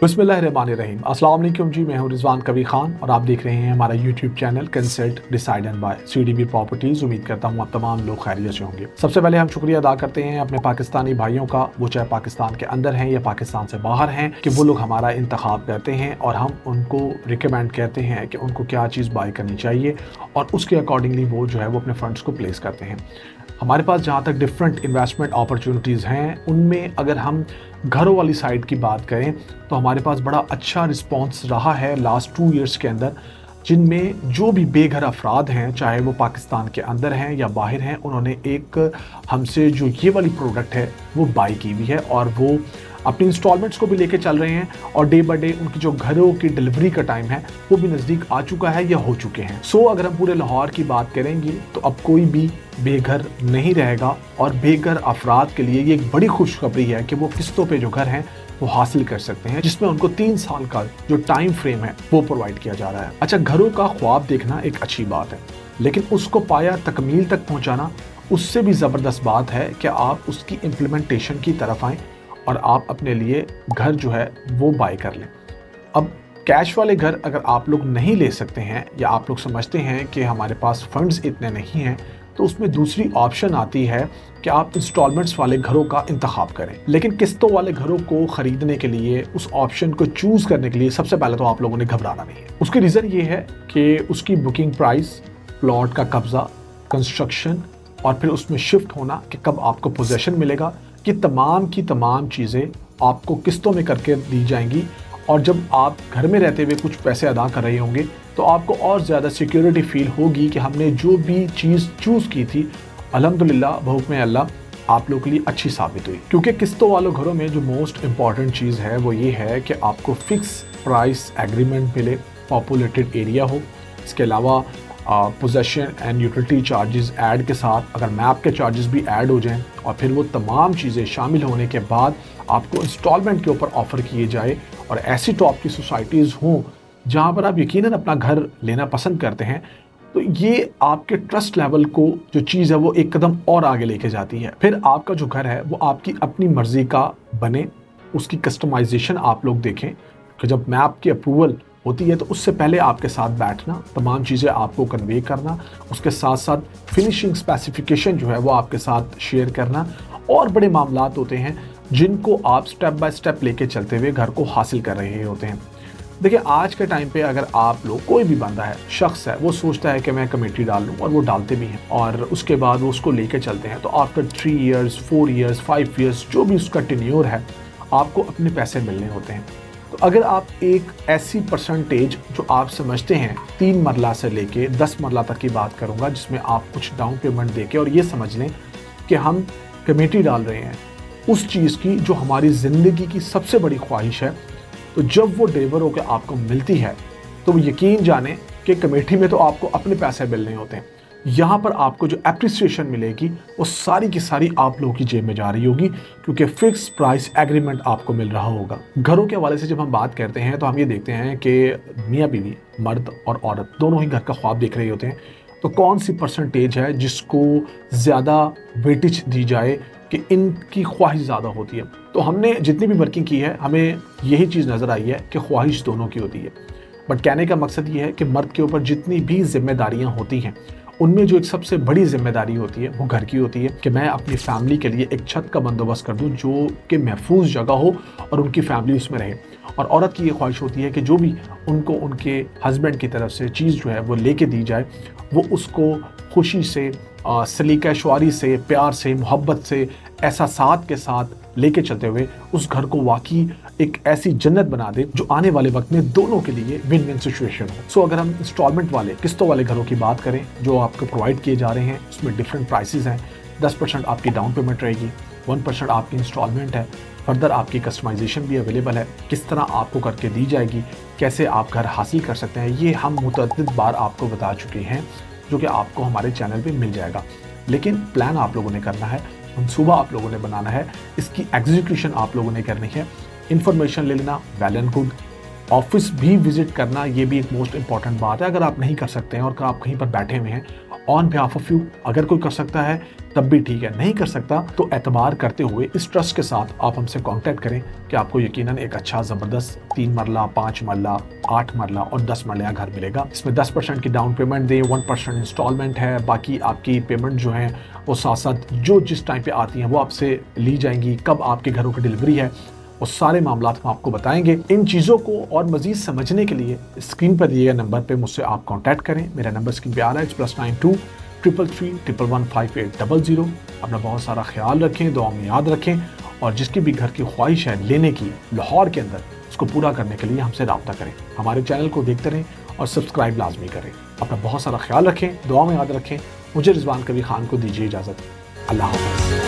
बिस्मिल्लाहिर्रहमानिर्रहीम। अस्सलाम वालेकुम जी, मैं हूं रिजवान कबीर खान और आप देख रहे हैं हमारा YouTube channel Consult Decide and Buy CDB properties. उम्मीद करता हूं आप तमाम लोग खैरियत से होंगे। सबसे पहले हम शुक्रिया अदा करते हैं अपने पाकिस्तानी भाइयों का, वो चाहे पाकिस्तान के अंदर हैं या पाकिस्तान से बाहर हैं, कि वो लोग हमारा इंतखाब करते हैं और हम उनको रिकमेंड कहते हैं कि उनको क्या चीज़ बाय करनी चाहिए और उसके अकॉर्डिंगली वो जो है वो अपने फंड्स को प्लेस करते हैं। हमारे पास जहाँ तक डिफरेंट इन्वेस्टमेंट अपॉर्चुनिटीज़ हैं, उनमें अगर हम घरों वाली साइड की बात करें तो हमारे पास बड़ा अच्छा रिस्पांस रहा है लास्ट 2 इयर्स के अंदर, जिनमें जो भी बेघर अफराद हैं, चाहे वो पाकिस्तान के अंदर हैं या बाहर हैं, उन्होंने एक हमसे जो ये वाली प्रोडक्ट है वो बाई की हुई है और वो अपनी इंस्टॉलमेंट्स को भी लेके चल रहे हैं और डे बाय डे उनकी जो घरों की डिलीवरी का टाइम है वो भी नज़दीक आ चुका है या हो चुके हैं। सो अगर हम पूरे लाहौर की बात करेंगे तो अब कोई भी बेघर नहीं रहेगा और बेघर अफराद के लिए ये एक बड़ी खुशखबरी है कि वो किस्तों पे जो घर हैं वो हासिल कर सकते हैं, जिसमें उनको 3 साल का जो टाइम फ्रेम है वो प्रोवाइड किया जा रहा है। अच्छा, घरों का ख्वाब देखना एक अच्छी बात है, लेकिन उसको पाया तकमील तक पहुंचाना उससे भी ज़बरदस्त बात है कि आप उसकी इम्प्लीमेंटेशन की तरफ आएँ और आप अपने लिए घर जो है वो बाय कर लें। अब कैश वाले घर अगर आप लोग नहीं ले सकते हैं या आप लोग समझते हैं कि हमारे पास फंड्स इतने नहीं हैं, तो उसमें दूसरी ऑप्शन आती है कि आप इंस्टॉलमेंट्स वाले घरों का इंतखाब करें। लेकिन किस्तों वाले घरों को ख़रीदने के लिए, उस ऑप्शन को चूज़ करने के लिए सबसे पहले तो आप लोगों ने घबराना नहीं है। उसकी रीज़न ये है कि उसकी बुकिंग प्राइस, प्लॉट का कब्ज़ा, कंस्ट्रक्शन और फिर उसमें शिफ्ट होना कि कब आपको पोजेसन मिलेगा, कि तमाम की तमाम चीज़ें आपको किस्तों में करके दी जाएंगी। और जब आप घर में रहते हुए कुछ पैसे अदा कर रहे होंगे तो आपको और ज़्यादा सिक्योरिटी फील होगी कि हमने जो भी चीज़ चूज़ की थी अल्हम्दुलिल्लाह बहुक्म अल्लाह आप लोगों के लिए अच्छी साबित हुई। क्योंकि किस्तों वालों घरों में जो मोस्ट इम्पॉर्टेंट चीज़ है वो ये है कि आपको फिक्स प्राइस एग्रीमेंट मिले, पॉपुलेटेड एरिया हो, इसके अलावा possession and utility charges add के साथ अगर मैप के चार्जेस भी ऐड हो जाएं और फिर वो तमाम चीज़ें शामिल होने के बाद आपको इंस्टॉलमेंट के ऊपर ऑफ़र किए जाए और ऐसी टॉप की सोसाइटीज़ हों जहाँ पर आप यकीनन अपना घर लेना पसंद करते हैं, तो ये आपके ट्रस्ट लेवल को जो चीज़ है वो एक कदम और आगे लेके जाती है। फिर आपका जो घर है वो आपकी अपनी मर्ज़ी का बने, उसकी कस्टमाइजेशन आप लोग देखें कि जब मैप की अप्रूवल होती है तो उससे पहले आपके साथ बैठना, तमाम चीज़ें आपको कन्वे करना, उसके साथ साथ फिनिशिंग स्पेसिफिकेशन जो है वो आपके साथ शेयर करना और बड़े मामलात होते हैं जिनको आप स्टेप बाय स्टेप लेके चलते हुए घर को हासिल कर रहे होते हैं। देखिए, आज के टाइम पे अगर आप लोग, कोई भी बंदा है, शख्स है, वो सोचता है कि मैं कमेटी डाल लूँ और वो डालते भी हैं और उसके बाद वो उसको लेके चलते हैं, तो आफ्टर 3 इयर्स, 4 इयर्स, 5 इयर्स जो भी उसका टेन्योर है आपको अपने पैसे मिलने होते हैं। तो अगर आप एक ऐसी परसेंटेज जो आप समझते हैं 3 मरला से लेके 10 मरला तक की बात करूंगा, जिसमें आप कुछ डाउन पेमेंट देके और ये समझ लें कि हम कमेटी डाल रहे हैं उस चीज़ की जो हमारी ज़िंदगी की सबसे बड़ी ख्वाहिश है, तो जब वो डिलीवर होकर आपको मिलती है तो यकीन जाने कि कमेटी में तो आपको अपने पैसे मिलने होते हैं। यहाँ पर आपको जो एप्रिसिएशन मिलेगी वो सारी की सारी आप लोगों की जेब में जा रही होगी, क्योंकि फिक्स प्राइस एग्रीमेंट आपको मिल रहा होगा। घरों के हवाले से जब हम बात करते हैं तो हम ये देखते हैं कि मियाँ बीवी, मर्द और औरत दोनों ही घर का ख्वाब देख रहे होते हैं, तो कौन सी परसेंटेज है जिसको ज़्यादा वेटेज दी जाए कि इनकी ख्वाहिश ज़्यादा होती है। तो हमने जितनी भी वर्किंग की है हमें यही चीज़ नज़र आई है कि ख्वाहिश दोनों की होती है। बट कहने का मकसद ये है कि मर्द के ऊपर जितनी भी जिम्मेदारियाँ होती हैं उनमें जो एक सबसे बड़ी जिम्मेदारी होती है वो घर की होती है कि मैं अपनी फैमिली के लिए एक छत का बंदोबस्त कर दूं जो कि महफूज जगह हो और उनकी फैमिली उसमें रहे। और औरत की ये ख्वाहिश होती है कि जो भी उनको उनके हस्बैंड की तरफ से चीज़ जो है वो लेके दी जाए, वो उसको खुशी से, सलीका शुआरी से, प्यार से, मोहब्बत से, एहसासात के साथ लेके चलते हुए उस घर को वाकई एक ऐसी जन्नत बना दे जो आने वाले वक्त में दोनों के लिए विन विन सिचुएशन हो। सो अगर हम इंस्टॉलमेंट वाले, किस्तों वाले घरों की बात करें जो आपको प्रोवाइड किए जा रहे हैं, उसमें डिफरेंट प्राइसेस हैं। 10% आपकी डाउन पेमेंट रहेगी, 1% आपकी इंस्टॉलमेंट है, फर्दर आपकी कस्टमाइजेशन भी अवेलेबल है, किस तरह आपको करके दी जाएगी, कैसे आप घर हासिल कर सकते हैं, ये हम मुतअद्दिद बार आपको बता चुके हैं, जो कि आपको हमारे चैनल पे मिल जाएगा। लेकिन प्लान आप लोगों ने करना है, मनसूबा आप लोगों ने बनाना है, इसकी एग्जीक्यूशन आप लोगों ने करनी है। इन्फॉर्मेशन ले लेना वेल एंड गुड, ऑफिस भी विजिट करना ये भी एक मोस्ट इंपॉर्टेंट बात है। अगर आप नहीं कर सकते हैं और आप कहीं पर बैठे हुए हैं ऑन बिहाफ ऑफ यू। अगर कोई कर सकता है तब भी ठीक है, नहीं कर सकता तो एतबार करते हुए इस ट्रस्ट के साथ आप हमसे कांटेक्ट करें कि आपको यकीनन एक अच्छा ज़बरदस्त 3 मरला, 5 मरला, 8 मरला और 10 मरला घर मिलेगा। इसमें 10% की डाउन पेमेंट दें, 1% इंस्टॉलमेंट है, बाकी आपकी पेमेंट जो है वो साथ साथ जो जिस टाइम पे आती हैं वो आपसे ली जाएंगी। कब आपके घरों की डिलीवरी है वो सारे मामला हम आपको बताएंगे। इन चीज़ों को और मजीद समझने के लिए स्क्रीन पर दिए गए नंबर पे मुझसे आप कांटेक्ट करें। मेरा नंबर स्क्रीन पे आ रहा है, +92 333 111 5800। अपना बहुत सारा ख्याल रखें, दुआ में याद रखें, और जिसकी भी घर की ख्वाहिश है लेने की लाहौर के अंदर, उसको पूरा करने के लिए हमसे रब्ता करें। हमारे चैनल को देखते रहें और सब्सक्राइब लाजमी करें। अपना बहुत सारा ख्याल रखें, दुआ में याद रखें। मुझे रिजवान कवी खान को दीजिए इजाज़त। अल्लाह हाफ़िज़।